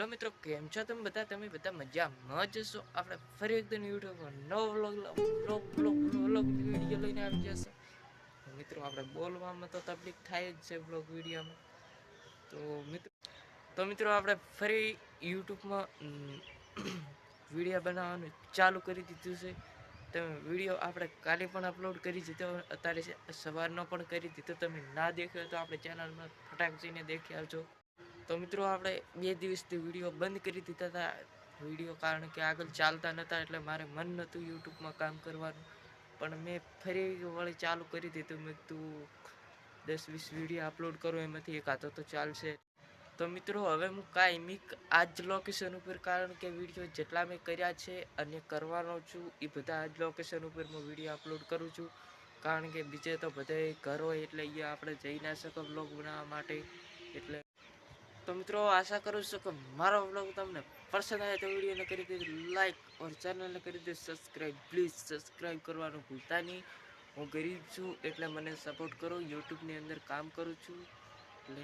Hello મિત્રો, કેમ છો તમે બધા મજામાં જ છો? આપણે ફરી એકદમ યુટ્યુબમાં નવો વ્લોગ વિડીયો લઈને આવી જશે. મિત્રો આપણે બોલવામાં તો તકલીફ થાય જ છે વ્લોગ વિડીયોમાં. તો મિત્રો આપણે ફરી યુટ્યુબમાં વિડીયો બનાવવાનું ચાલુ કરી દીધું છે. તમે વિડીયો આપણે કાલે પણ અપલોડ કરી દીધો, અત્યારે સવારનો પણ કરી દીધો. તમે ના દેખ્યો તો આપણે ચેનલમાં ફટાક જઈને દેખી આવજો. તો મિત્રો આપણે 2 દિવસથી વિડીયો બંધ કરી દીધા હતા. વિડીયો કારણ કે આગળ ચાલતા નહોતા, એટલે મારે મન નહોતું યુટ્યુબમાં કામ કરવાનું. પણ મેં ફરી વળી ચાલુ કરી દીધું. મેં તું 10-20 વિડીયો અપલોડ કરું, એમાંથી એક આધો તો ચાલશે. તો મિત્રો હવે હું કાયમિક આ જ લોકેશન ઉપર, કારણ કે વિડીયો જેટલા મેં કર્યા છે અને કરવાનો છું એ બધા આ જ લોકેશન ઉપર હું વિડીયો અપલોડ કરું છું. કારણ કે બીજે તો બધા ઘર હોય એટલે અહીંયા આપણે જઈ ના શકો બ્લોગ બનાવવા માટે. એટલે તો મિત્રો આશા કરું છું કે મારો વ્લોગ તમને પસંદ આવે તો વિડીયોને કરી દે લાઈક ઓર ચેનલને કરી દે સબસ્ક્રાઈબ. પ્લીઝ સબસ્ક્રાઈબ કરવાનું ભૂલતા નહીં. હું ગરીબ છું એટલે મને સપોર્ટ કરો. યુટ્યુબની અંદર કામ કરું છું એટલે